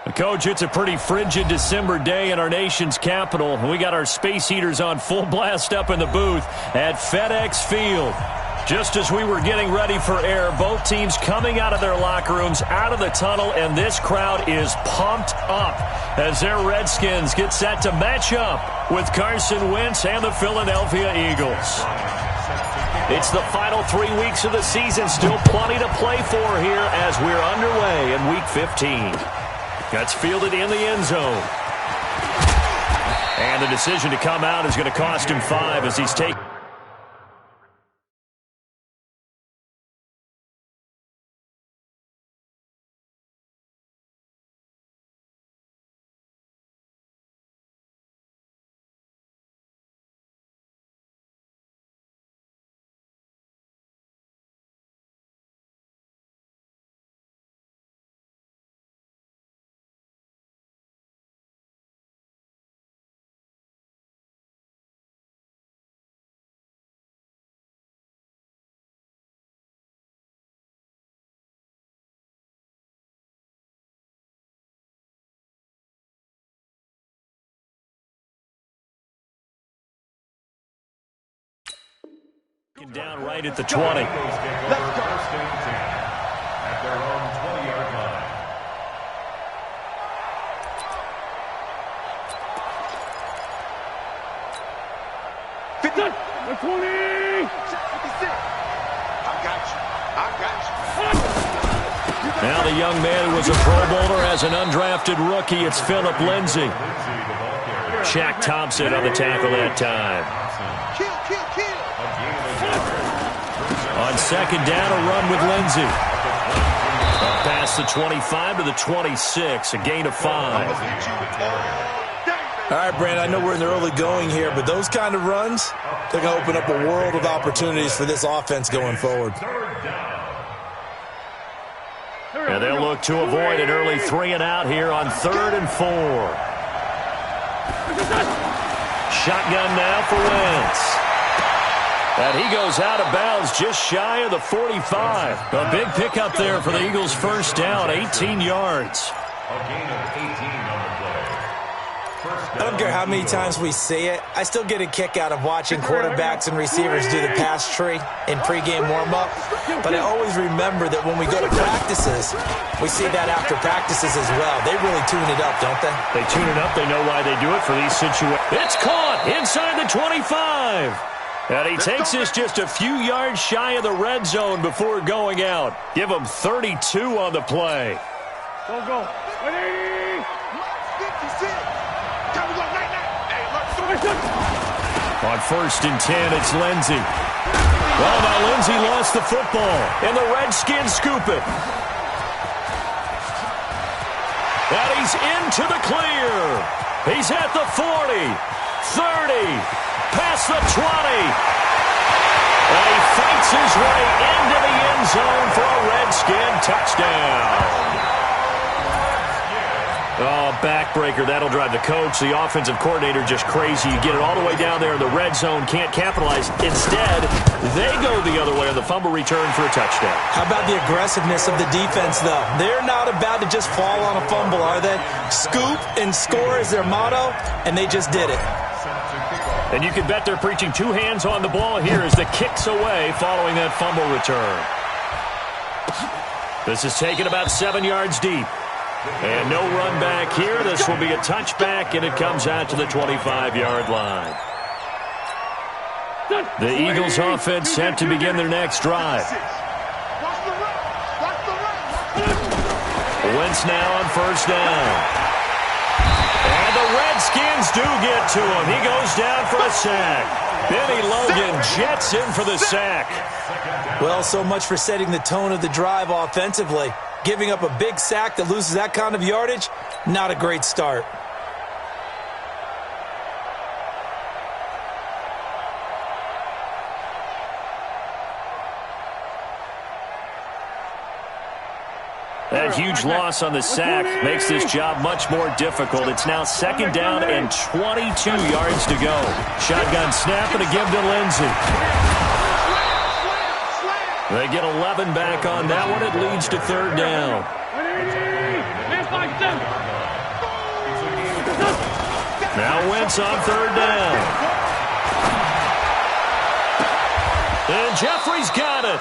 Coach, it's a pretty frigid December day in our nation's capital. We got our space heaters on full blast up in the booth at FedEx Field. Just as we were getting ready for air, both teams coming out of their locker rooms, out of the tunnel, and this crowd is pumped up as their Redskins get set to match up with Carson Wentz and the Philadelphia Eagles. It's the final 3 weeks of the season, still plenty to play for here as we're underway in Week 15. That's fielded in the end zone. And the decision to come out is going to cost him 5 as he's taken. Down right at the 20. Let's go. First and 10 at their own 20-yard line. The 20. I got you. Now the young man who was a Pro Bowler as an undrafted rookie, it's Phillip Lindsay. Shaq Thompson on the tackle that time. Kill. On second down, a run with Lindsay. Up past the 25 to the 26, a gain of 5. All right, Brandon, I know we're in the early going here, but those kind of runs, they're going to open up a world of opportunities for this offense going forward. And they'll look to avoid an early 3 and out here on 3rd and 4. Shotgun now for Wentz. And he goes out of bounds just shy of the 45. A big pickup there for the Eagles' first down, 18 yards. A gain of 18 on the play. I don't care how many times we see it. I still get a kick out of watching quarterbacks and receivers do the pass tree in pregame warm-up. But I always remember that when we go to practices, we see that after practices as well. They really tune it up, don't they? They tune it up. They know why they do it for these situations. It's caught inside the 25. And he takes this just a few yards shy of the red zone before going out. Give him 32 on the play. Go. 180. On 1st and 10, it's Lindsay. Well, now Lindsay lost the football, and the Redskins scoop it. And he's into the clear. He's at the 40, 30. Past the 20. And he fights his way into the end zone for a Redskin touchdown. Oh, backbreaker. That'll drive the coach, the offensive coordinator, just crazy. You get it all the way down there in the red zone, can't capitalize. Instead, they go the other way on the fumble return for a touchdown. How about the aggressiveness of the defense, though? They're not about to just fall on a fumble, are they? Scoop and score is their motto, and they just did it. And you can bet they're preaching 2 hands on the ball here as the kick's away following that fumble return. This is taken about 7 yards deep. And no run back here. This will be a touchback, and it comes out to the 25-yard line. The Eagles offense set to begin their next drive. Wentz now on 1st down. And the Redskins do get to him. He goes down for a sack. Benny Logan jets in for the sack. Well, so much for setting the tone of the drive offensively. Giving up a big sack that loses that kind of yardage, not a great start. That huge loss on the sack makes this job much more difficult. It's now 2nd down and 22 yards to go. Shotgun snap and a give to Lindsay. They get 11 back on that one. It leads to 3rd down. Now Wentz on third down. And Jeffrey's got it.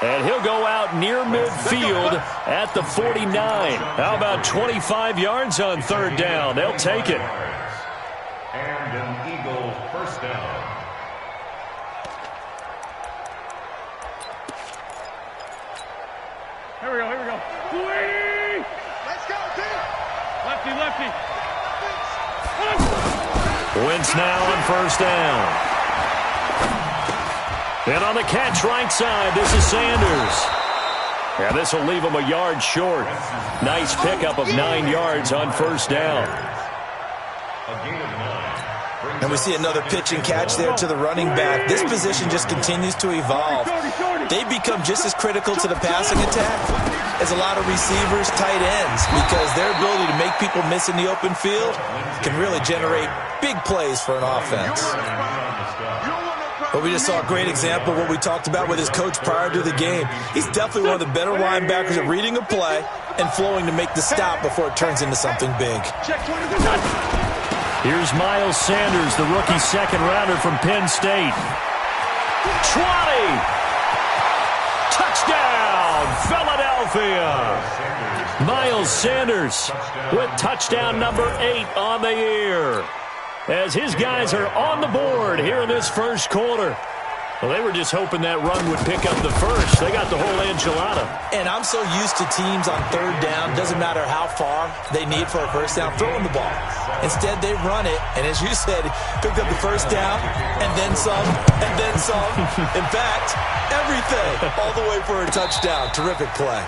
And he'll go out near midfield at the 49. How about 25 yards on third down? They'll take it. And an Eagle first down. Here we go. 280! Let's go, team! Lefty. Wentz now on first down. And on the catch right side, this is Sanders. Yeah, this will leave him a yard short. Nice pickup of 9 yards on first down. And we see another pitch and catch there to the running back. This position just continues to evolve. They become just as critical to the passing attack as a lot of receivers, tight ends, because their ability to make people miss in the open field can really generate big plays for an offense. But we just saw a great example of what we talked about with his coach prior to the game. He's definitely one of the better linebackers at reading a play and flowing to make the stop before it turns into something big. Here's Miles Sanders, the rookie second-rounder from Penn State. 20! Touchdown, Philadelphia! Miles Sanders with touchdown number 8 on the year, as his guys are on the board here in this first quarter. Well, they were just hoping that run would pick up the first. They got the whole enchilada. And I'm so used to teams on third down, doesn't matter how far they need for a first down, throwing the ball. Instead, they run it, and as you said, picked up the first down, and then some, and then some. In fact, everything, all the way for a touchdown. Terrific play.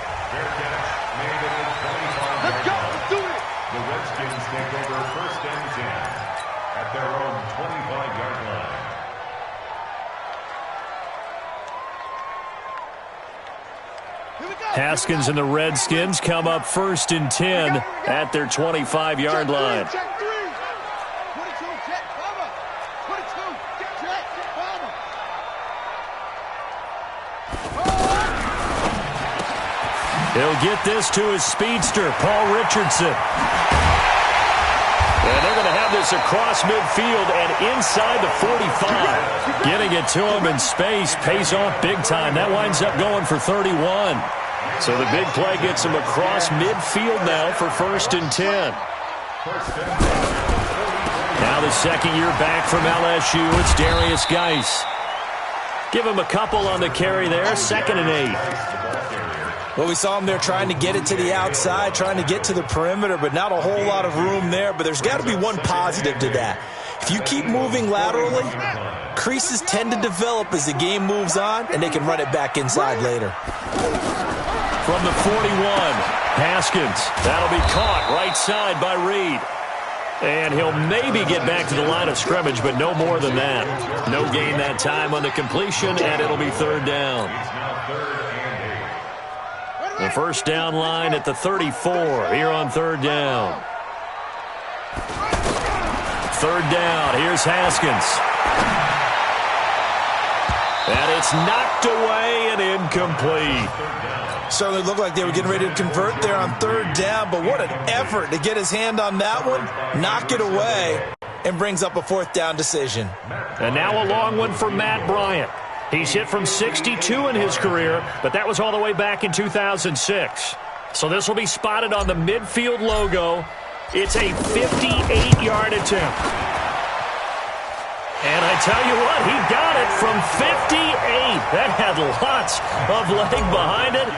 Let's go. Let's do it. The Redskins take over first and 10 at their own 25-yard line. Haskins and the Redskins come up first and 10 at their 25-yard line. Check 3. 22, check, bomber. 22, check, bomber. He'll get this to his speedster, Paul Richardson. And they're going to have this across midfield and inside the 45. Getting it to him in space pays off big time. That winds up going for 31. So the big play gets him across midfield now for first and 10. Now the second year back from LSU, it's Darius Geis. Give him a couple on the carry there, second and 8. Well, we saw him there trying to get it to the outside, trying to get to the perimeter, but not a whole lot of room there. But there's got to be one positive to that. If you keep moving laterally, creases tend to develop as the game moves on, and they can run it back inside later. From the 41, Haskins. That'll be caught right side by Reed. And he'll maybe get back to the line of scrimmage, but no more than that. No gain that time on the completion, and it'll be third down. The first down line at the 34 here on third down. Third down, here's Haskins. And it's knocked away and incomplete. Certainly looked like they were getting ready to convert there on third down, but what an effort to get his hand on that one, knock it away, and brings up a fourth down decision. And now a long one for Matt Bryant. He's hit from 62 in his career, but that was all the way back in 2006. So this will be spotted on the midfield logo. It's a 58-yard attempt. And I tell you what, he got it from 58. That had lots of leg behind it.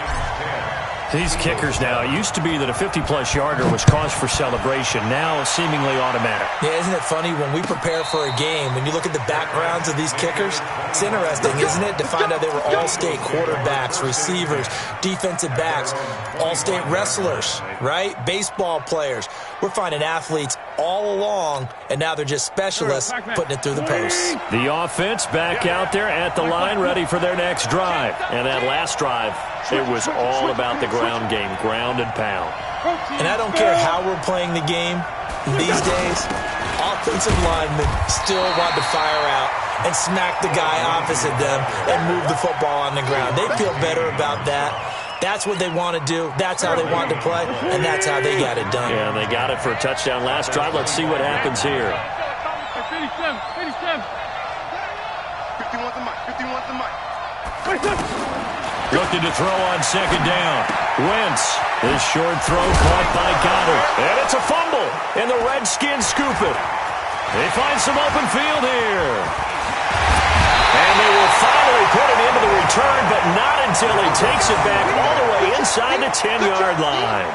These kickers now, it used to be that a 50-plus yarder was cause for celebration. Now seemingly automatic. Yeah, isn't it funny when we prepare for a game, when you look at the backgrounds of these kickers, it's interesting, isn't it, to find out they were all-state quarterbacks, receivers, defensive backs, all-state wrestlers, right? Baseball players. We're finding athletes all along, and now they're just specialists putting it through the posts. The offense back out there at the line, ready for their next drive. And that last drive, it was all about the ground game, ground and pound. And I don't care how we're playing the game these days, offensive linemen still want to fire out and smack the guy opposite them and move the football on the ground. They feel better about that That's what they want to do. That's how they want to play, and that's how they got it done. Yeah, they got it for a touchdown last drive. Let's see what happens here. 51's the mic. 51's the mic. Looking to throw on second down. Wentz, this short throw caught by Goddard. And it's a fumble, and the Redskins scoop it. They find some open field here. And they will finally put it into the return, but not until he takes it back all the way inside the 10-yard line.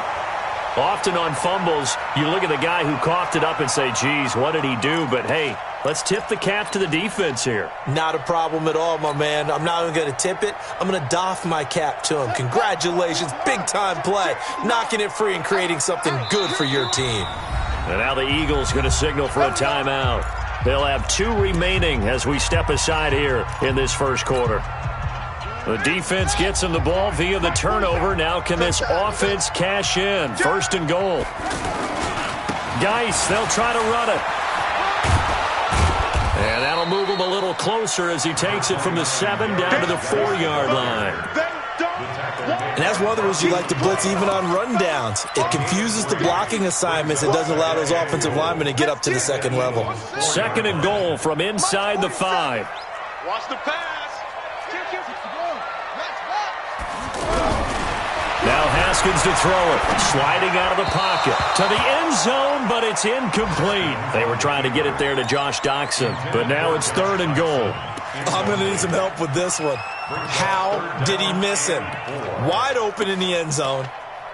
Often on fumbles, you look at the guy who coughed it up and say, geez, what did he do? But, hey, let's tip the cap to the defense here. Not a problem at all, my man. I'm not even going to tip it. I'm going to doff my cap to him. Congratulations, big-time play. Knocking it free and creating something good for your team. And now the Eagles going to signal for a timeout. They'll have 2 remaining as we step aside here in this first quarter. The defense gets him the ball via the turnover. Now can this offense cash in? 1st and goal. Geis, they'll try to run it. And that'll move him a little closer as he takes it from the 7 down to the 4-yard line. And that's one of the reasons you like to blitz even on rundowns. It confuses the blocking assignments. It doesn't allow those offensive linemen to get up to the second level. 2nd and goal from inside the 5. Watch the pass. Now Haskins to throw it. Sliding out of the pocket to the end zone, but it's incomplete. They were trying to get it there to Josh Doxson, but now it's 3rd and goal. I'm going to need some help with this one. How did he miss him? Wide open in the end zone.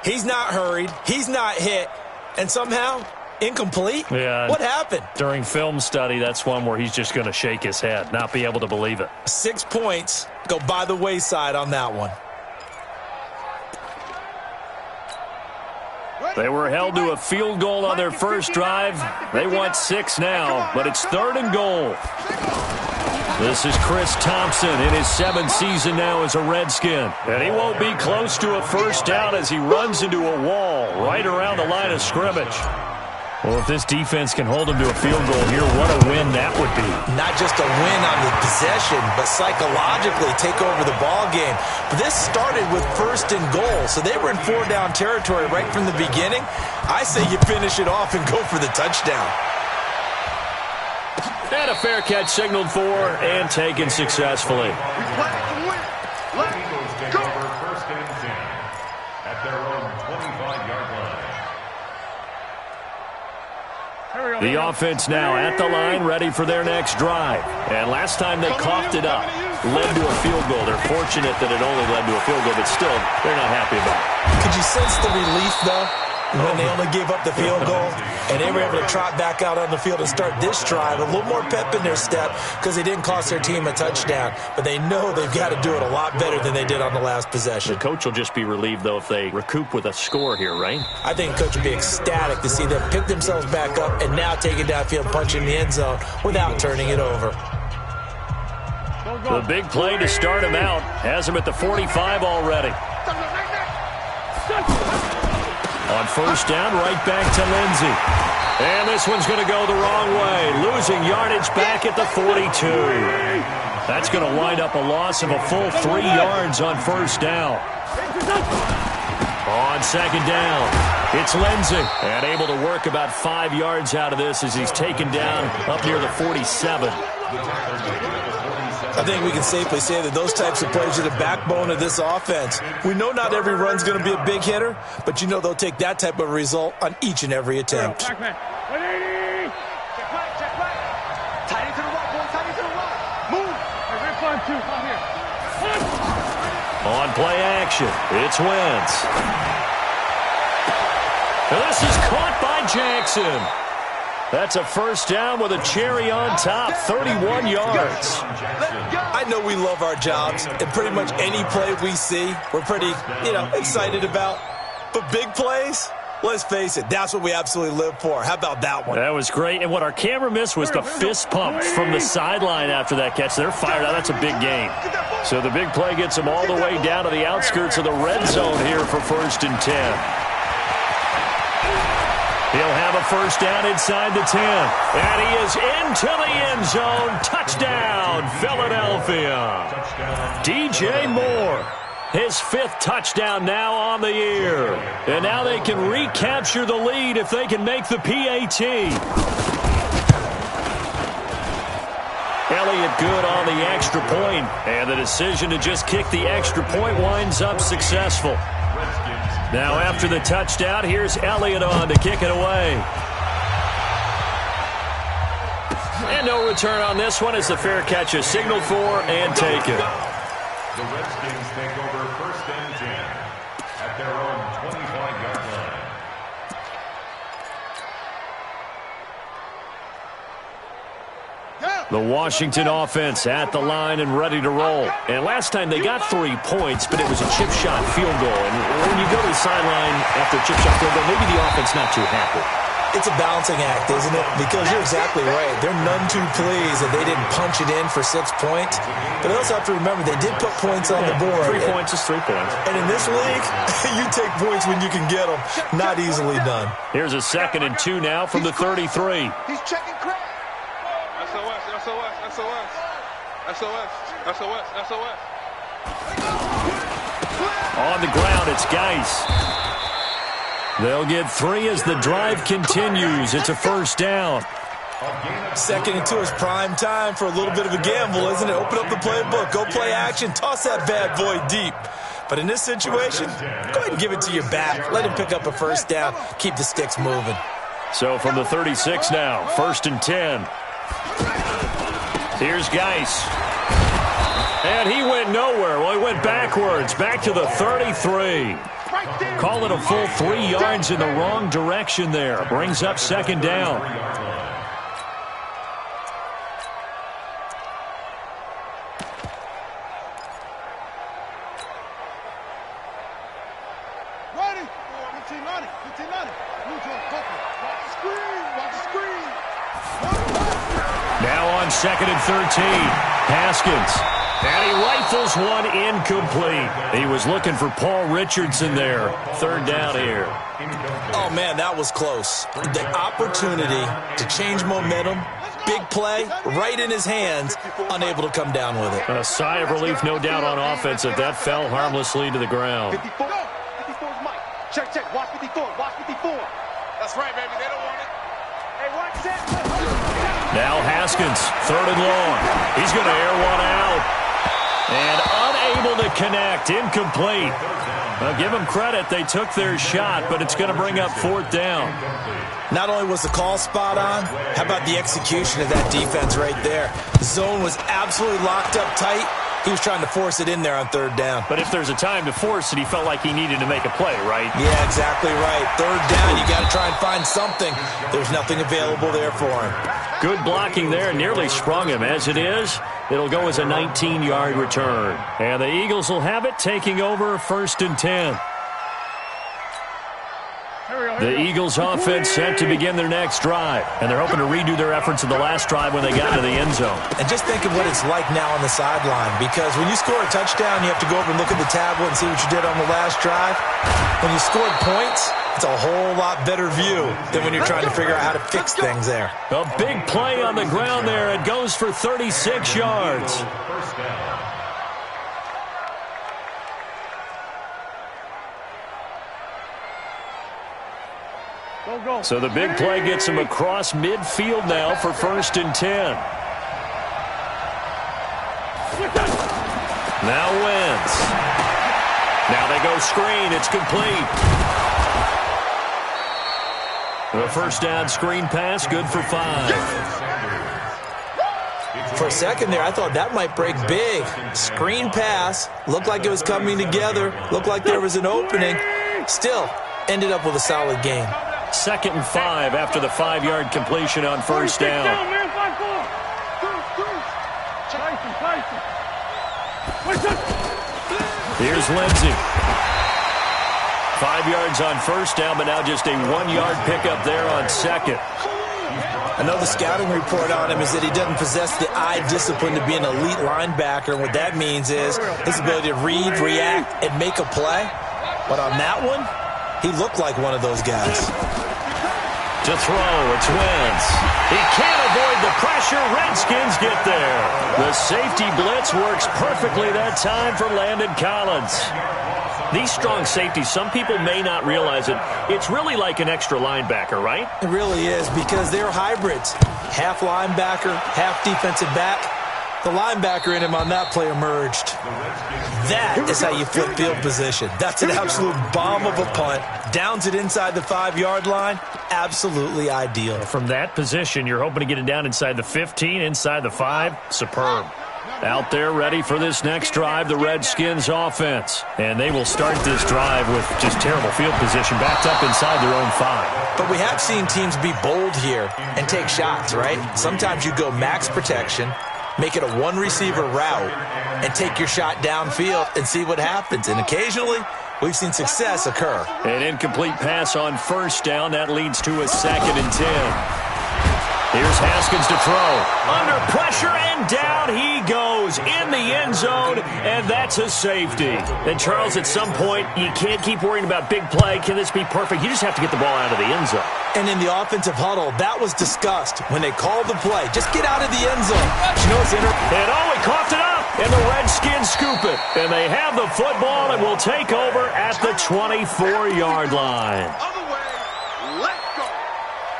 He's not hurried. He's not hit. And somehow, incomplete? Yeah. What happened? During film study, that's one where he's just going to shake his head, not be able to believe it. 6 points go by the wayside on that one. They were held to a field goal on their first drive. They want 6 now, but it's 3rd and goal. This is Chris Thompson in his 7th season now as a Redskin. And he won't be close to a first down as he runs into a wall right around the line of scrimmage. Well, if this defense can hold him to a field goal here, what a win that would be. Not just a win on the possession, but psychologically take over the ball game. But this started with 1st and goal, so they were in 4-down territory right from the beginning. I say you finish it off and go for the touchdown. And a fair catch signaled for and taken successfully. The Eagles take over 1st and 10 at their own 25-yard line. The offense now at the line, ready for their next drive. And last time they coughed it up, led to a field goal. They're fortunate that it only led to a field goal, but still, they're not happy about it. Could you sense the relief, though, when they only gave up the field goal and they were able to trot back out on the field and start this drive? A little more pep in their step because they didn't cost their team a touchdown, but they know they've got to do it a lot better than they did on the last possession. The coach will just be relieved, though, if they recoup with a score here, right? I think the coach will be ecstatic to see them pick themselves back up and now take it downfield, punch in the end zone without turning it over. The big play to start him out has him at the 45 already. On 1st down, right back to Lindsey. And this one's going to go the wrong way, losing yardage back at the 42. That's going to wind up a loss of a full 3 yards on 1st down. On 2nd down, it's Lindsey. And able to work about 5 yards out of this as he's taken down up near the 47. I think we can safely say that those types of plays are the backbone of this offense. We know not every run's going to be a big hitter, but you know they'll take that type of result on each and every attempt. On play action, it's Wentz. And this is caught by Jackson. That's a 1st down with a cherry on top, 31 yards. I know we love our jobs, and pretty much any play we see, we're pretty, excited about. But big plays, let's face it, that's what we absolutely live for. How about that one? That was great. And what our camera missed was the fist pump from the sideline after that catch. They're fired out. That's a big game. So the big play gets them all the way down to the outskirts of the red zone here for 1st and 10. He'll have a 1st down inside the 10. And he is into the end zone. Touchdown, Philadelphia. DJ Moore. His 5th touchdown now on the year. And now they can recapture the lead if they can make the PAT. Elliott good on the extra point, and the decision to just kick the extra point winds up successful. Now after the touchdown, here's Elliott on to kick it away. And no return on this one as the fair catch is signaled for and taken. The Redskins take over 1st and 10 at their own 25-yard line. The Washington offense at the line and ready to roll. And last time they got 3 points, but it was a chip shot field goal. And when you go to the sideline after a chip shot field goal, maybe the offense not too happy. It's a balancing act, isn't it? Because you're exactly right. They're none too pleased that they didn't punch it in for 6 points. But they also have to remember they did put points on the board. 3 points is 3 points. And in this league, you take points when you can get them. Not easily done. Here's a 2nd and 2 now from the 33. He's checking crap. SOS. On the ground, it's Geis. They'll get 3 as the drive continues. It's a 1st down. 2nd and 2 is prime time for a little bit of a gamble, isn't it? Open up the playbook, go play action, toss that bad boy deep. But in this situation, go ahead and give it to your back. Let him pick up a 1st down. Keep the sticks moving. So from the 36 now, 1st and 10. Here's Geis. And he went nowhere. Well, he went backwards, back to the 33. Call it a full 3 yards in the wrong direction there. Brings up 2nd down. Ready? 1590. Watch the screen. Now on 2nd and 13. Haskins. And he rifles one incomplete. He was looking for Paul Richardson there. 3rd down here. Oh, man, that was close. The opportunity to change momentum, big play, right in his hands, unable to come down with it. A sigh of relief, no doubt, on offense that fell harmlessly to the ground. 54's Mike. Check. Watch 54. That's right, baby. They don't want it. Hey, watch that. Now Haskins, 3rd and long. He's going to air one out. And unable to connect, incomplete. Well, give them credit, they took their shot, but it's going to bring up 4th down. Not only was the call spot on, how about the execution of that defense right there? The zone was absolutely locked up tight. He was trying to force it in there on 3rd down. But if there's a time to force it, he felt like he needed to make a play, right? Yeah, exactly right. 3rd down, you got to try and find something. There's nothing available there for him. Good blocking there, nearly sprung him. As it is, it'll go as a 19-yard return. And the Eagles will have it, taking over 1st and 10. The Eagles offense set to begin their next drive, and they're hoping to redo their efforts in the last drive when they got to the end zone. And just think of what it's like now on the sideline, because when you score a touchdown, you have to go over and look at the tablet and see what you did on the last drive. When you scored points, it's a whole lot better view than when you're trying to figure out how to fix things there. A big play on the ground there. It goes for 36 yards. 1st down. So the big play gets him across midfield now for 1st and 10. Now Wentz. Now they go screen. It's complete. The 1st down screen pass, good for 5. For a second there, I thought that might break big. Screen pass. Looked like it was coming together. Looked like there was an opening. Still, ended up with a solid game. 2nd and 5 after the 5-yard completion on 1st down. Here's Lindsey. 5 yards on 1st down, but now just a 1-yard pickup there on 2nd. I know the scouting report on him is that he doesn't possess the eye discipline to be an elite linebacker. And what that means is his ability to read, react, and make a play. But on that one, he looked like one of those guys. To throw, it's Wentz. He can't avoid the pressure. Redskins get there. The safety blitz works perfectly that time for Landon Collins. These strong safeties, some people may not realize it. It's really like an extra linebacker, right? It really is, because they're hybrids. Half linebacker, half defensive back. The linebacker in him on that play emerged. That is how you flip field position. That's an absolute bomb of a punt. Downs it inside the 5-yard line. Absolutely ideal. From that position, you're hoping to get it down inside the 15, inside the 5. Superb. Out there ready for this next drive, the Redskins offense. And they will start this drive with just terrible field position, backed up inside their own 5. But we have seen teams be bold here and take shots, right? Sometimes you go max protection, make it a one-receiver route, and take your shot downfield and see what happens. And occasionally, we've seen success occur. An incomplete pass on first down. That leads to a 2nd and 10. Here's Haskins to throw. Under pressure, and down he goes in the end zone, and that's a safety. And, Charles, at some point, you can't keep worrying about big play. Can this be perfect? You just have to get the ball out of the end zone. And in the offensive huddle, that was discussed when they called the play. Just get out of the end zone. You know it's And he coughed it up, and the Redskins scoop it. And they have the football and will take over at the 24-yard line.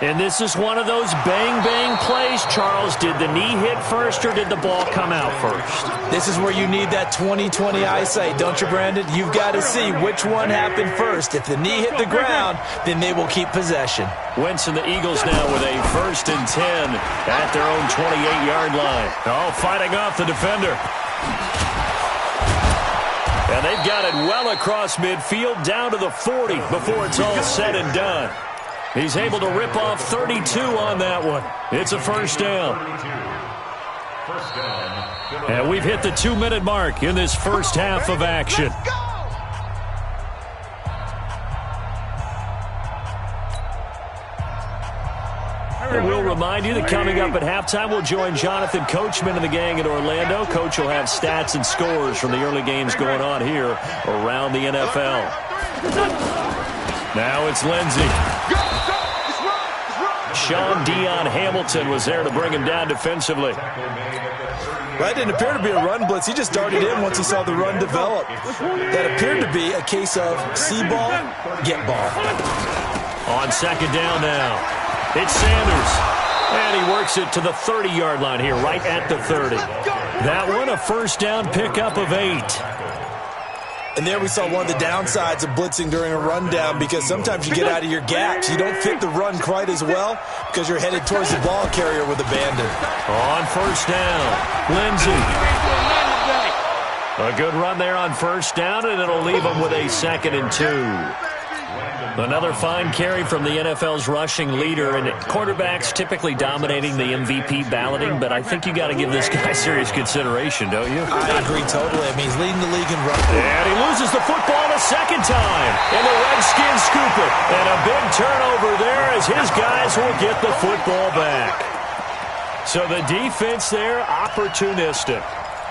And this is one of those bang-bang plays, Charles. Did the knee hit first or did the ball come out first? This is where you need that 20/20 eyesight, don't you, Brandon? You've got to see which one happened first. If the knee hit the ground, then they will keep possession. Wentz and the Eagles now with a 1st and 10 at their own 28-yard line. Oh, fighting off the defender. And they've got it well across midfield down to the 40 before it's all said and done. He's able to rip off 32 on that one. It's a 1st down. And we've hit the 2-minute mark in this first half of action. And we'll remind you that coming up at halftime, we'll join Jonathan Coachman and the gang in Orlando. Coach will have stats and scores from the early games going on here around the NFL. Now it's Lindsey. Sean Dion Hamilton was there to bring him down defensively. That didn't appear to be a run blitz. He just darted in once he saw the run develop. That appeared to be a case of see ball, get ball. On 2nd down now, it's Sanders. And he works it to the 30-yard line here, right at the 30. That one, a 1st down pickup of 8. And there we saw one of the downsides of blitzing during a rundown, because sometimes you get out of your gaps. You don't fit the run quite as well because you're headed towards the ball carrier with abandon. On 1st down, Lindsey. A good run there on 1st down, and it'll leave him with a 2nd and 2. Another fine carry from the NFL's rushing leader, and quarterbacks typically dominating the MVP balloting, but I think you got to give this guy serious consideration, don't you? I agree totally. I mean, he's leading the league in rushing. And he loses the football the 2nd time, and the Redskins scoop it. And a big turnover there as his guys will get the football back. So the defense there, opportunistic.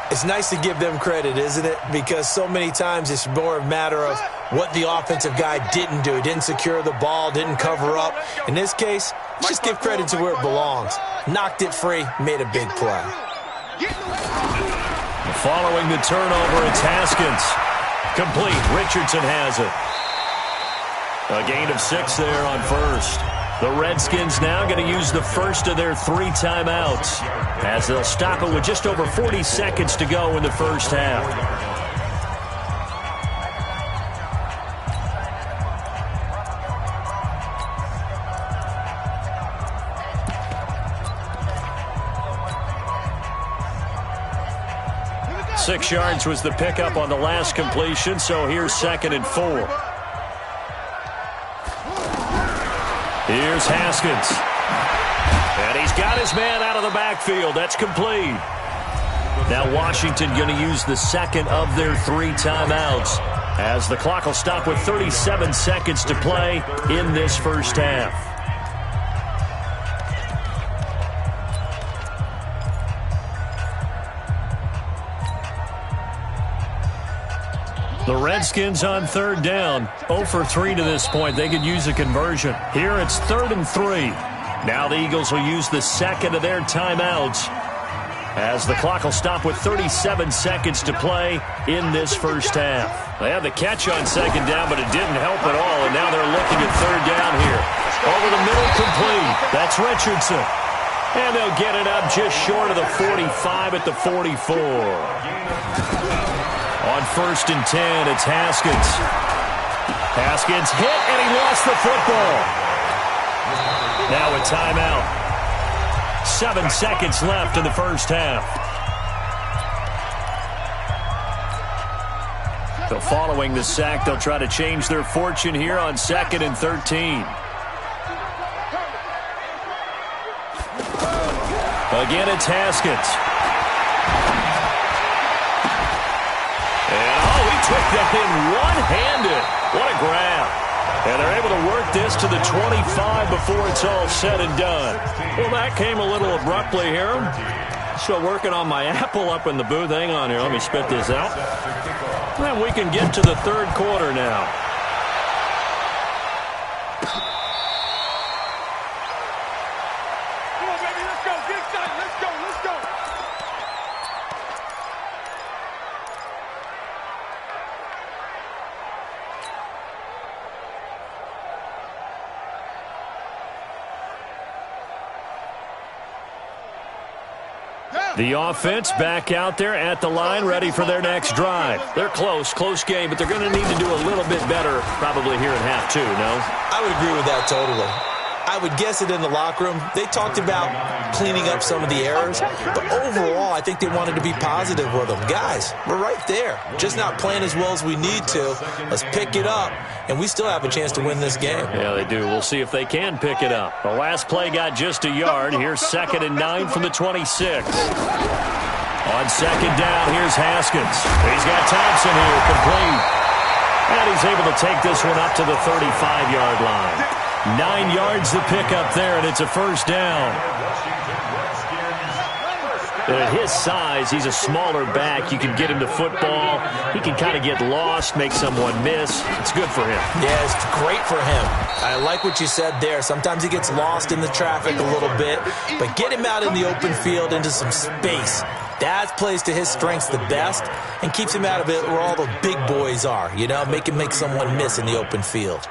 It's nice to give them credit, isn't it? Because so many times it's more a matter of what the offensive guy didn't do. He didn't secure the ball, didn't cover up. In this case, just give credit to where it belongs. Knocked it free, made a big play. Following the turnover, it's Haskins. Complete. Richardson has it. A gain of 6 there on 1st. The Redskins now going to use the first of their 3 timeouts as they'll stop it with just over 40 seconds to go in the first half. Six yards was the pickup on the last completion, so here's 2nd and 4. Here's Haskins. And he's got his man out of the backfield. That's complete. Now Washington going to use the 2nd of their 3 timeouts as the clock will stop with 37 seconds to play in this first half. The Redskins on third down. 0 for 3 to this point. They could use a conversion. Here it's 3rd and 3. Now the Eagles will use the second of their timeouts as the clock will stop with 37 seconds to play in this first half. They had the catch on second down, but it didn't help at all, and now they're looking at third down here. Over the middle, complete. That's Richardson. And they'll get it up just short of the 45 at the 44. On 1st and 10, it's Haskins. Haskins hit, and he lost the football. Now a timeout. 7 seconds left in the first half. So following the sack, they'll try to change their fortune here on 2nd and 13. Again, it's Haskins. And, he took that in one-handed. What a grab. And they're able to work this to the 25 before it's all said and done. Well, that came a little abruptly here. Still working on my apple up in the booth. Hang on here. Let me spit this out. And we can get to the third quarter now. The offense back out there at the line, ready for their next drive. They're close game, but they're going to need to do a little bit better probably here in half 2, no? I would agree with that totally. I would guess it in the locker room. They talked about cleaning up some of the errors, but overall, I think they wanted to be positive with them. Guys, we're right there. Just not playing as well as we need to. Let's pick it up, and we still have a chance to win this game. Yeah, they do. We'll see if they can pick it up. The last play got just a yard. Here's 2nd and 9 from the 26. On 2nd down, here's Haskins. He's got Thompson here, complete. And he's able to take this one up to the 35-yard line. 9 yards to pick up there, and it's a first down. And at his size, he's a smaller back. You can get him to football. He can kind of get lost, make someone miss. It's good for him. Yeah, it's great for him. I like what you said there. Sometimes he gets lost in the traffic a little bit, but get him out in the open field into some space. That plays to his strengths the best and keeps him out of it where all the big boys are, you know, make him make someone miss in the open field.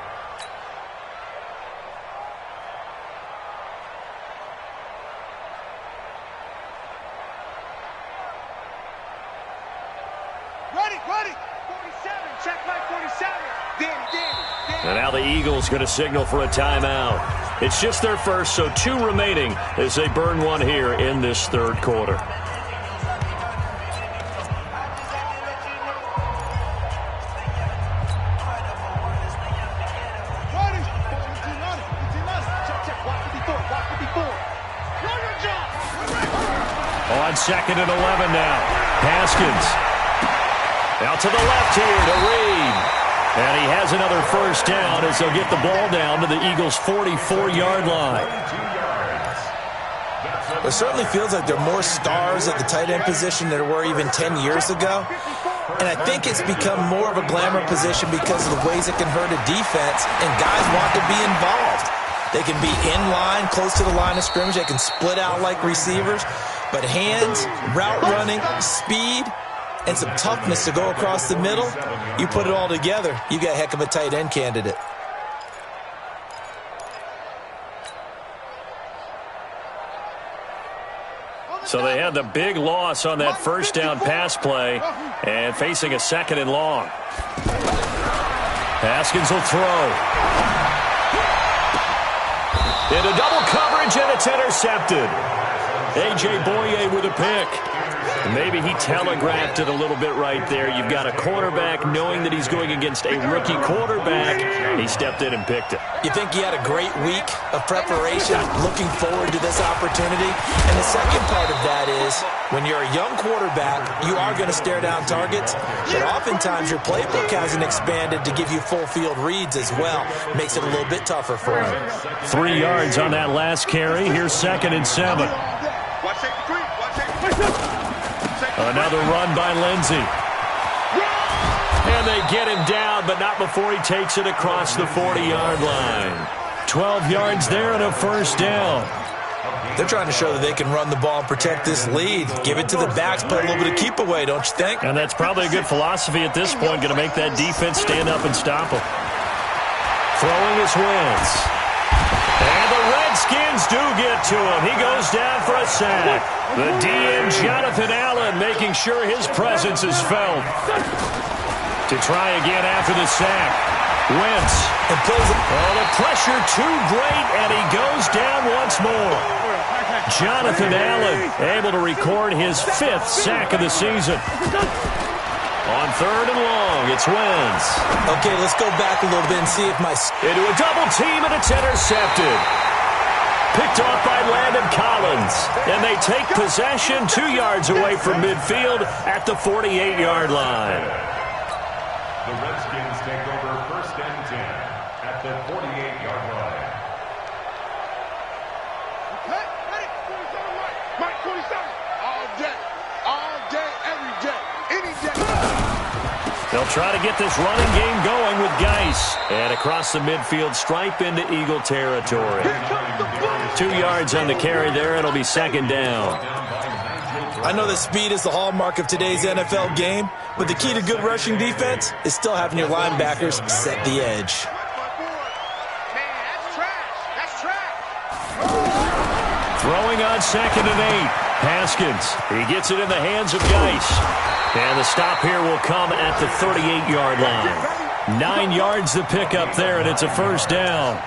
And now the Eagles going to signal for a timeout. It's just their first, so 2 remaining as they burn one here in this third quarter. On 2nd and 11 now. Haskins. Out to the left here to Reed. And he has another first down as they'll get the ball down to the Eagles' 44-yard line. It certainly feels like there are more stars at the tight end position than there were even 10 years ago. And I think it's become more of a glamour position because of the ways it can hurt a defense, and guys want to be involved. They can be in line, close to the line of scrimmage. They can split out like receivers. But hands, route running, speed, and some toughness to go across the middle, you put it all together, you got a heck of a tight end candidate. So they had the big loss on that first down pass play and facing a 2nd and long. Haskins will throw. Into double coverage, and it's intercepted. A.J. Boye with a pick. Maybe he telegraphed it a little bit right there. You've got a quarterback knowing that he's going against a rookie quarterback. He stepped in and picked it. You think he had a great week of preparation, looking forward to this opportunity? And the second part of that is, when you're a young quarterback, you are going to stare down targets, but oftentimes your playbook hasn't expanded to give you full field reads as well. Makes it a little bit tougher for him. 3 yards on that last carry. Here's 2nd and 7. Another run by Lindsey. And And they get him down, but not before he takes it across the 40-yard line. 12 yards there and a first down. They're trying to show that they can run the ball and protect this lead. Give it to the backs, play a little bit of keep away, don't you think? And that's probably a good philosophy at this point, going to make that defense stand up and stop them. Throwing is Wentz. And the Redskins do get to him. He goes down for a sack. The DN, Jonathan Allen, making sure his presence is felt. To try again after the sack. Wentz. Oh, the pressure too great, and he goes down once more. Jonathan Allen able to record his 5th sack of the season. On 3rd and long, it's Wentz. Okay, let's go back a little bit and see if my... Into a double team, and it's intercepted. Picked off by Landon Collins. And they take possession 2 yards away from midfield at the 48-yard line. The Redskins take over 1st and 10 at the 48-yard line. Ready? 27 right. Mike, 27. All day, every day, any day. They'll try to get this running game going with Geis. And across the midfield stripe into Eagle territory. 2 yards on the carry there. It'll be 2nd down. I know that speed is the hallmark of today's NFL game, but the key to good rushing defense is still having your linebackers set the edge. Man, that's trash. That's trash. Throwing on 2nd and 8. Haskins. He gets it in the hands of Geis. And the stop here will come at the 38-yard line. 9 yards the pickup there, and it's a first down.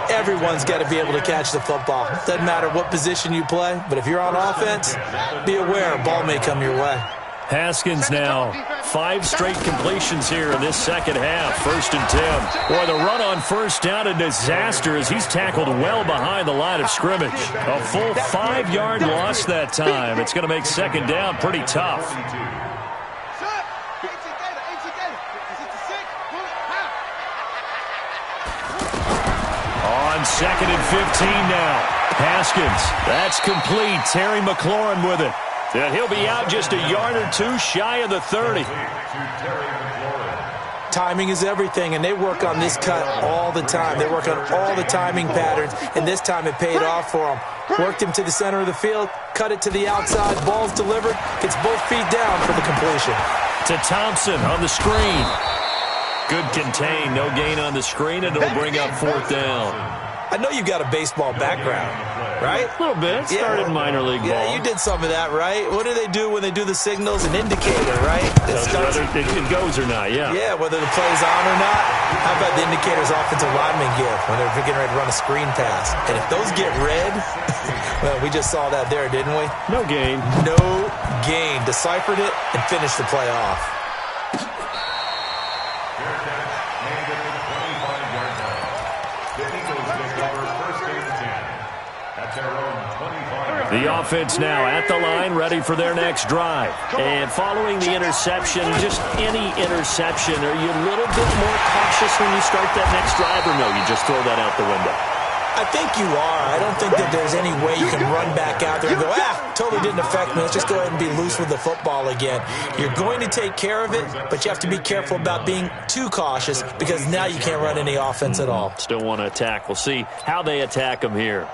Everyone's got to be able to catch the football. Doesn't matter what position you play, but if you're on offense, be aware a ball may come your way. Haskins now, 5 straight completions here in this second half. 1st and 10. Boy, the run on first down, a disaster as he's tackled well behind the line of scrimmage. A full 5-yard loss that time. It's going to make 2nd down pretty tough. On 2nd and 15 now. Haskins, that's complete. Terry McLaurin with it. And he'll be out just a yard or 2 shy of the 30. Timing is everything, and they work on this cut all the time. They work on all the timing patterns, and this time it paid off for them. Worked him to the center of the field, cut it to the outside, ball's delivered, gets both feet down for the completion. To Thompson on the screen. Good contain, no gain on the screen, and it'll bring up 4th down. I know you've got a baseball background, right? A little bit. Started minor league ball. Yeah, you did some of that, right? What do they do when they do the signals? An indicator, right? Whether it goes or not, yeah. Yeah, whether the play's on or not. How about the indicators offensive linemen give when they're getting ready to run a screen pass? And if those get red, well, we just saw that there, didn't we? No gain. No gain. Deciphered it and finished the play off. The offense now at the line, ready for their next drive. And following the interception, just any interception, are you a little bit more cautious when you start that next drive, or no, you just throw that out the window? I think you are. I don't think that there's any way you can run back out there and go, totally didn't affect me. Let's just go ahead and be loose with the football again. You're going to take care of it, but you have to be careful about being too cautious because now you can't run any offense at all. Still want to attack. We'll see how they attack them here.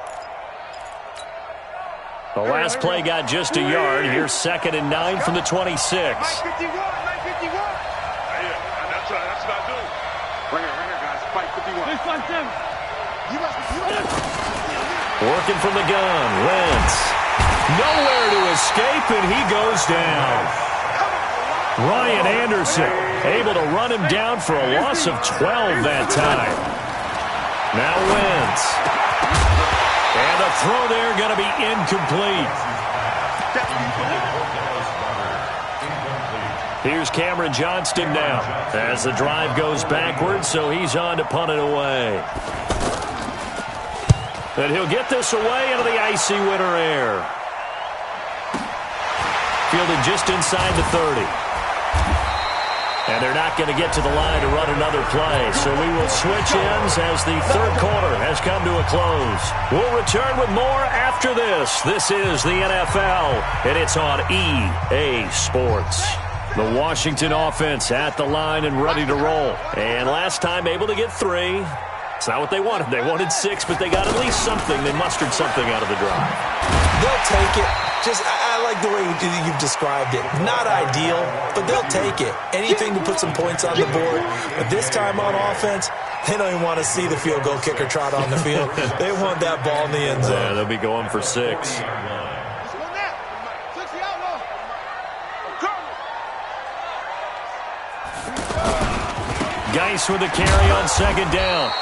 The last play got just a yard. Here's 2nd and 9 from the 26. 951. Yeah, that's what I do. Right here, guys. Fight 51. Working from the gun. Wentz. Nowhere to escape, and he goes down. Ryan Anderson able to run him down for a loss of 12 that time. Now Wentz. And the throw there going to be incomplete. Here's Cameron Johnston now as the drive goes backwards, so he's on to punt it away. And he'll get this away into the icy winter air. Fielded just inside the 30. And they're not going to get to the line to run another play. So we will switch ends as the 3rd quarter has come to a close. We'll return with more after this. This is the NFL, and it's on EA Sports. The Washington offense at the line and ready to roll. And last time able to get 3. It's not what they wanted. They wanted 6, but they got at least something. They mustered something out of the drive. They'll take it. I like the way you've described it. Not ideal, but they'll take it. Anything to put some points on the board. But this time on offense, they don't even want to see the field goal kicker trot on the field. They want that ball in the end zone. Yeah, they'll be going for 6. Geis with a carry on 2nd down.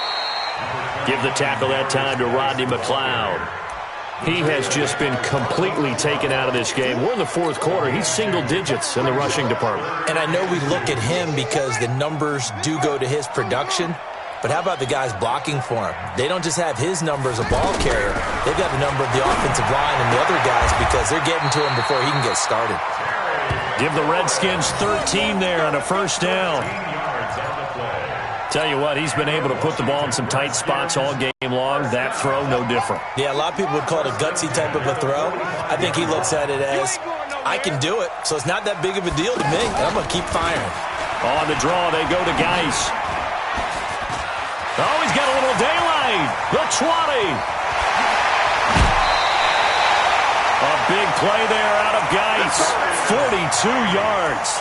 Give the tackle that time to Rodney McLeod. He has just been completely taken out of this game. We're in the 4th quarter. He's single digits in the rushing department. And I know we look at him because the numbers do go to his production. But how about the guys blocking for him? They don't just have his number as a ball carrier. They've got the number of the offensive line and the other guys because they're getting to him before he can get started. Give the Redskins 13 there on a 1st down. Tell you what, he's been able to put the ball in some tight spots all game long. That throw, no different. Yeah, a lot of people would call it a gutsy type of a throw. I think he looks at it as, I can do it, so it's not that big of a deal to me, and I'm going to keep firing. On the draw, they go to Geis. Oh, he's got a little daylight. The 20. A big play there out of Geis. 42 yards.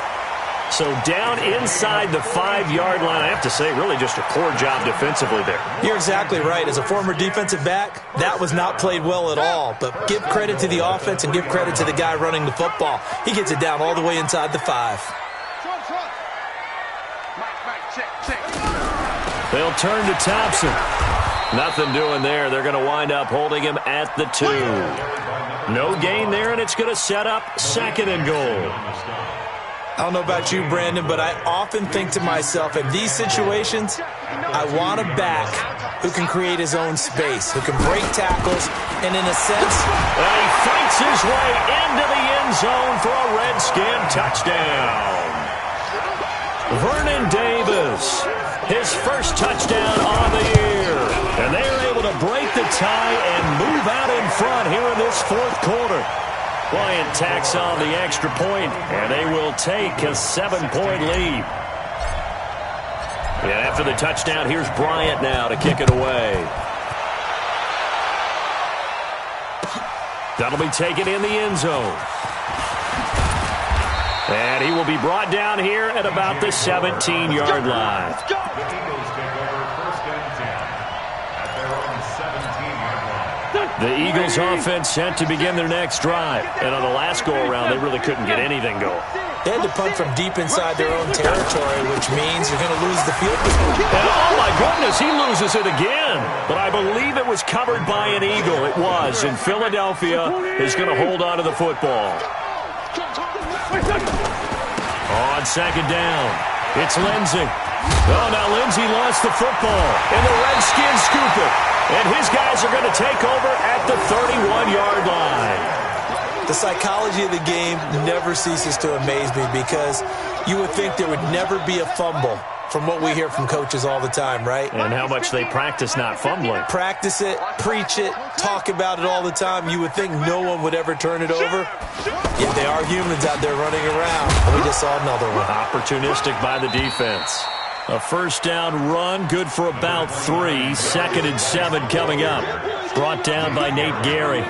So down inside the 5-yard line. I have to say, really just a poor job defensively there. You're exactly right. As a former defensive back, that was not played well at all. But give credit to the offense and give credit to the guy running the football. He gets it down all the way inside the 5. They'll turn to Thompson. Nothing doing there. They're going to wind up holding him at the 2. No gain there, and it's going to set up 2nd and goal. I don't know about you, Brandon, but I often think to myself, in these situations, I want a back who can create his own space, who can break tackles, and in a sense... And he fights his way into the end zone for a Redskin touchdown. Vernon Davis, his first touchdown on the year. And they're able to break the tie and move out in front here in this 4th quarter. Bryant tacks on the extra point, and they will take a 7-point lead. And after the touchdown, here's Bryant now to kick it away. That'll be taken in the end zone. And he will be brought down here at about the 17-yard line. The Eagles offense set to begin their next drive. And on the last go-around, they really couldn't get anything going. They had to punt from deep inside their own territory, which means you're going to lose the field goal. And oh, my goodness, he loses it again. But I believe it was covered by an Eagle. It was. And Philadelphia is going to hold on to the football. On 2nd down, it's Lindsey. Oh, now Lindsey lost the football. And the Redskins scoop it. And his guys are going to take over at the 31-yard line. The psychology of the game never ceases to amaze me because you would think there would never be a fumble from what we hear from coaches all the time, right? And how much they practice not fumbling. Practice it, preach it, talk about it all the time. You would think no one would ever turn it over. Yet they are humans out there running around. And we just saw another one. Opportunistic by the defense. A 1st down run, good for about 3. 2nd and 7 coming up. Brought down by Nate Gary.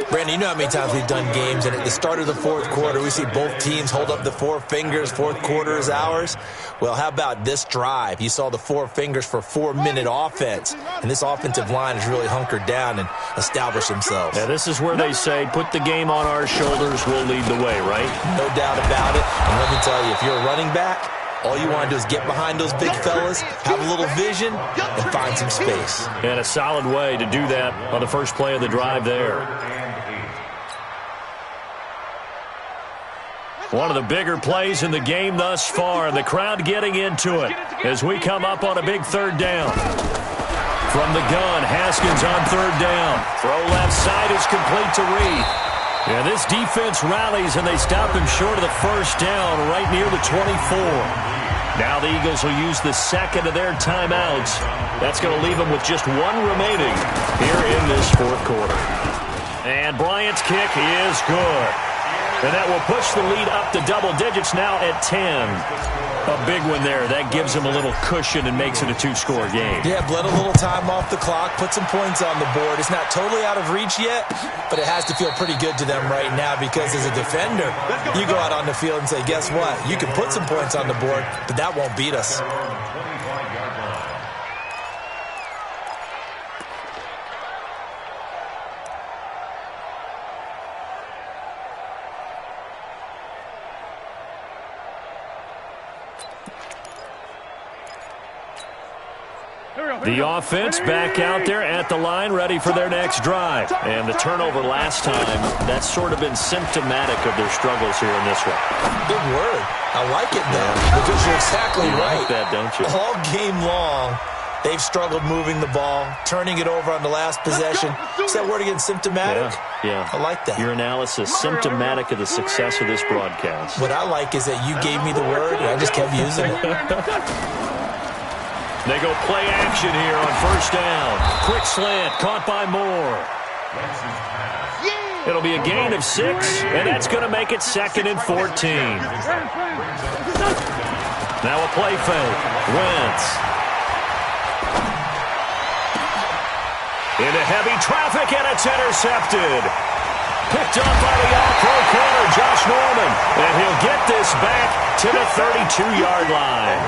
Brandon, you know how many times we've done games, and at the start of the 4th quarter, we see both teams hold up the 4 fingers, 4th quarter is ours. Well, how about this drive? You saw the 4 fingers for 4-minute offense, and this offensive line has really hunkered down and established themselves. Yeah, this is where they say, put the game on our shoulders, we'll lead the way, right? No doubt about it, and let me tell you, if you're a running back, all you want to do is get behind those big fellas, have a little vision, and find some space. And a solid way to do that on the first play of the drive there. One of the bigger plays in the game thus far, and the crowd getting into it as we come up on a big 3rd down. From the gun, Haskins on 3rd down. Throw left side is complete to Reed. And this defense rallies, and they stop him short of the 1st down right near the 24. Now the Eagles will use the 2nd of their timeouts. That's going to leave them with just 1 remaining here in this 4th quarter. And Bryant's kick is good. And that will push the lead up to double digits now at 10. A big one there. That gives them a little cushion and makes it a two-score game. Yeah, bled a little time off the clock, put some points on the board. It's not totally out of reach yet, but it has to feel pretty good to them right now because as a defender, you go out on the field and say, guess what? You can put some points on the board, but that won't beat us. The offense back out there at the line, ready for their next drive. And the turnover last time, that's sort of been symptomatic of their struggles here in this one. Big word. I like it, though, because you're exactly right. You like that, don't you? All game long, they've struggled moving the ball, turning it over on the last possession. Is that word again, symptomatic? Yeah. I like that. Your analysis, symptomatic of the success of this broadcast. What I like is that you gave me the word, and I just kept using it. They go play action here on first down. Quick slant, caught by Moore. It'll be a gain of 6, and that's going to make it 2nd and 14. Now a play fake. Wentz. Into heavy traffic, and it's intercepted. Picked up by the all-pro corner, Josh Norman. And he'll get this back to the 32-yard line.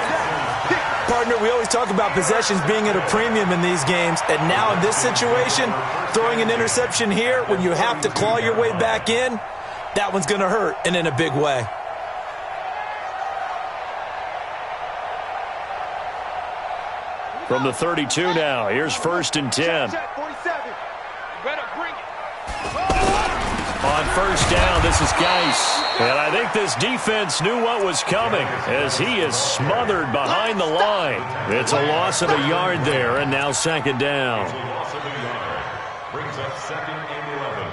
Partner, we always talk about possessions being at a premium in these games, and now in this situation, throwing an interception here when you have to claw your way back in, that one's going to hurt, and in a big way. From the 32 now, here's 1st and 10. On first down, this is Geis. And I think this defense knew what was coming as he is smothered behind the line. It's a loss of a yard there, and now 2nd down. It's a loss of a yard. Brings up 2nd and 11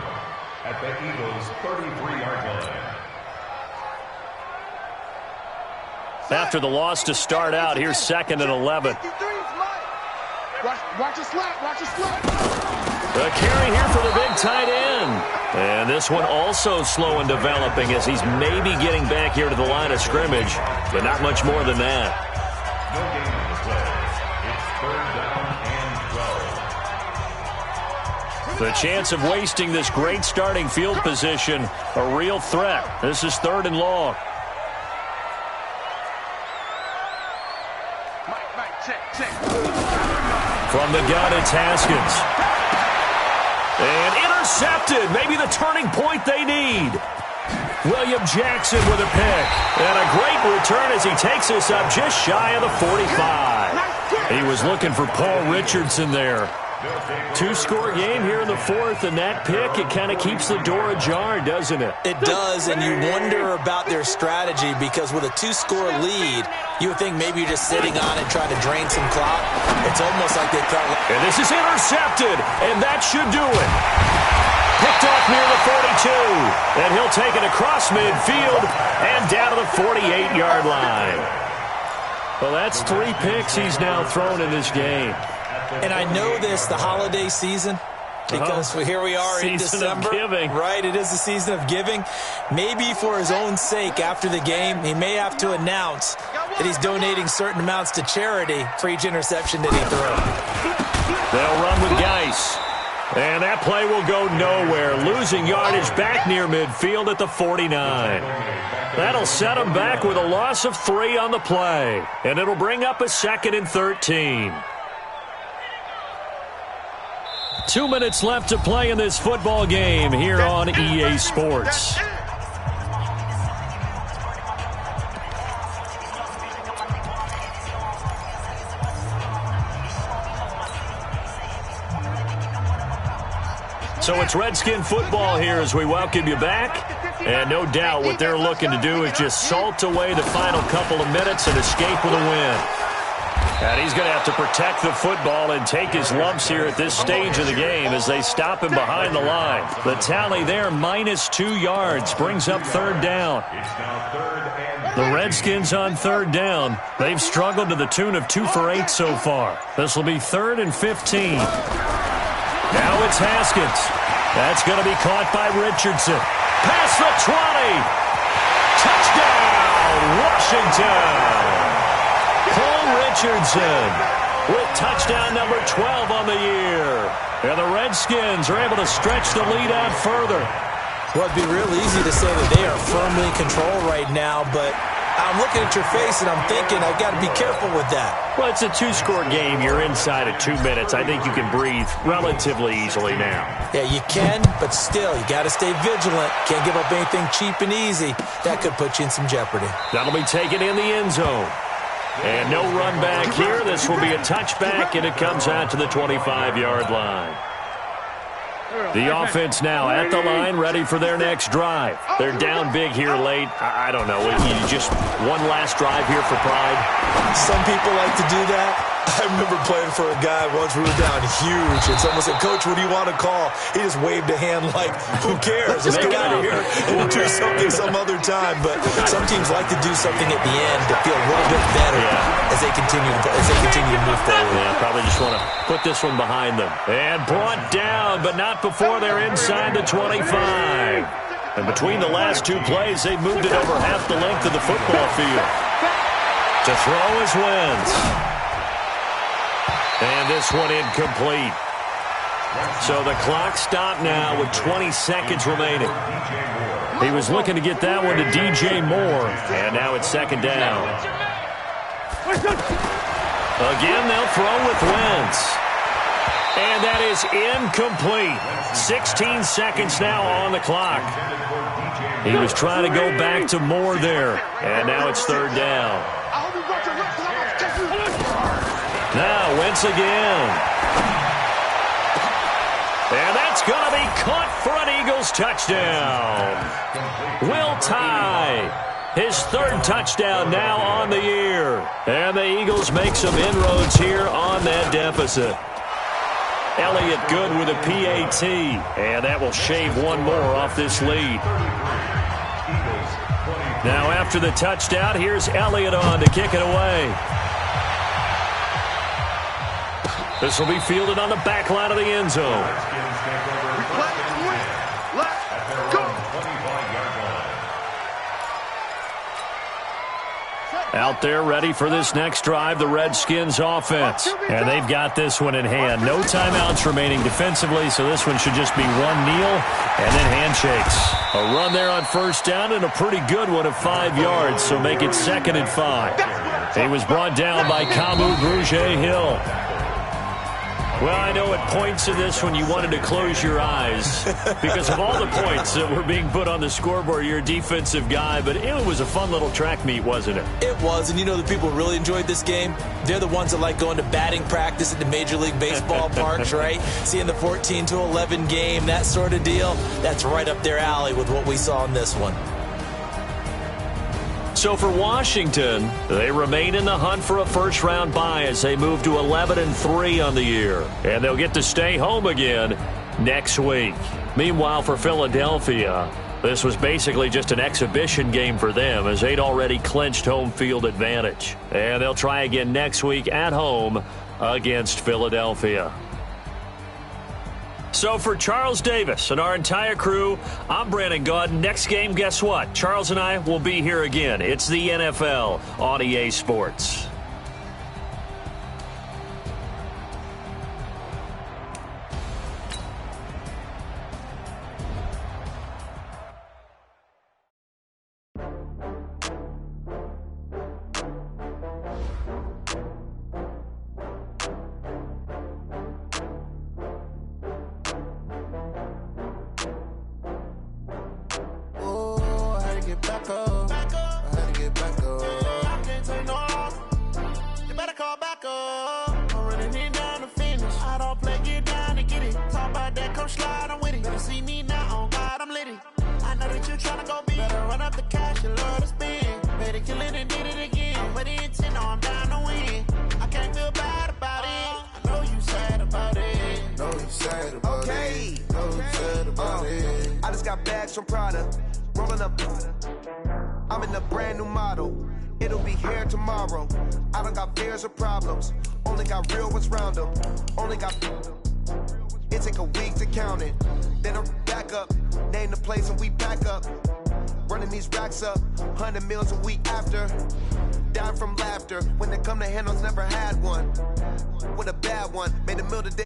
at the Eagles' 33-yard line. After the loss to start out, here's 2nd and 11. Watch your slot, watch your slot. The carry here for the big tight end. And this one also slow in developing as he's maybe getting back here to the line of scrimmage, but not much more than that. No gain on the play. It's 3rd down and 12. The chance of wasting this great starting field position, a real threat. This is 3rd and long. Mike, check. From the gun, it's Haskins. And intercepted. Maybe the turning point they need. William Jackson with a pick. And a great return as he takes us up just shy of the 45. He was looking for Paul Richardson there. Two-score game here in the 4th, and that pick, it kind of keeps the door ajar, doesn't it? It does, and you wonder about their strategy because with a 2-score lead, you would think maybe you're just sitting on it trying to drain some clock. It's almost like they felt like... And this is intercepted, and that should do it. Picked off near the 42, and he'll take it across midfield and down to the 48-yard line. Well, that's 3 picks he's now thrown in this game. And I know this, the holiday season, because here we are in December. Season of giving. Right, it is the season of giving. Maybe for his own sake after the game, he may have to announce that he's donating certain amounts to charity for each interception that he throws. They'll run with Geis. And that play will go nowhere, losing yardage back near midfield at the 49. That'll set him back with a loss of 3 on the play. And it'll bring up a 2nd and 13. 2 minutes left to play in this football game here on EA Sports. So it's Redskin football here as we welcome you back. And no doubt what they're looking to do is just salt away the final couple of minutes and escape with a win. And he's going to have to protect the football and take his lumps here at this stage of the game as they stop him behind the line. The tally there, -2 yards, brings up 3rd down. The Redskins on 3rd down. They've struggled to the tune of 2 for 8 so far. This will be 3rd and 15. Now it's Haskins. That's going to be caught by Richardson. past the 20. Touchdown, Washington. Cole Richardson with touchdown number 12 on the year. And the Redskins are able to stretch the lead out further. Well, it'd be real easy to say that they are firmly in control right now, but I'm looking at your face and I'm thinking I've got to be careful with that. Well, it's a two-score game. You're inside of 2 minutes. I think you can breathe relatively easily now. Yeah, you can, but still, you got to stay vigilant. Can't give up anything cheap and easy. That could put you in some jeopardy. That'll be taken in the end zone. And no run back here. This will be a touchback, and it comes out to the 25-yard line. The offense now at the line, ready for their next drive. They're down big here late. I don't know. You just one last drive here for pride? Some people like to do that. I remember playing for a guy once. We were down huge, and someone said, "Coach, what do you want to call?" He just waved a hand like, "Who cares? Let's get out of here and we'll do something some other time." But some teams like to do something at the end to feel a little bit better as they continue to move forward. Yeah, probably just want to put this one behind them. And brought down, but not before they're inside the 25. And between the last two plays, they moved it over half the length of the football field. To throw is Wentz. And this one incomplete. So the clock stopped now with 20 seconds remaining. He was looking to get that one to DJ Moore. And now it's second down. Again, they'll throw with Wentz. And that is incomplete. 16 seconds now on the clock. He was trying to go back to Moore there. And now it's third down. Now Wentz again. And that's going to be caught for an Eagles touchdown. Will Tye, his third touchdown now on the year. And the Eagles make some inroads here on that deficit. Elliott good with a PAT. And that will shave one more off this lead. Now after the touchdown, here's Elliott on to kick it away. This will be fielded on the back line of the end zone. Out there ready for this next drive, the Redskins offense. And they've got this one in hand. No timeouts remaining defensively, so this one should just be one kneel and then handshakes. A run there on first down and a pretty good one of 5 yards, so make it 2nd and 5. He was brought down by Kamu Grugier-Hill. Well, I know at points in this one you wanted to close your eyes because of all the points that were being put on the scoreboard. You're a defensive guy, but it was a fun little track meet, wasn't it? It was, and you know the people who really enjoyed this game? They're the ones that like going to batting practice at the Major League Baseball parks, right? Seeing the 14-11 game, that sort of deal. That's right up their alley with what we saw in this one. So for Washington, they remain in the hunt for a first-round bye as they move to 11-3 on the year. And they'll get to stay home again next week. Meanwhile, for Philadelphia, this was basically just an exhibition game for them as they'd already clinched home field advantage. And they'll try again next week at home against Philadelphia. So for Charles Davis and our entire crew, I'm Brandon Gaudin. Next game, guess what? Charles and I will be here again. It's the NFL on EA Sports. I'm in a brand new model. It'll be here tomorrow. I don't got fears or problems. Only got real ones round them. Only got. It take a week to count it. Then I'm back up. Name the place and we back up. Running these racks up, 100 meals a week after. Dying from laughter. When it come to handles, never had one. With a bad one, made a meal today.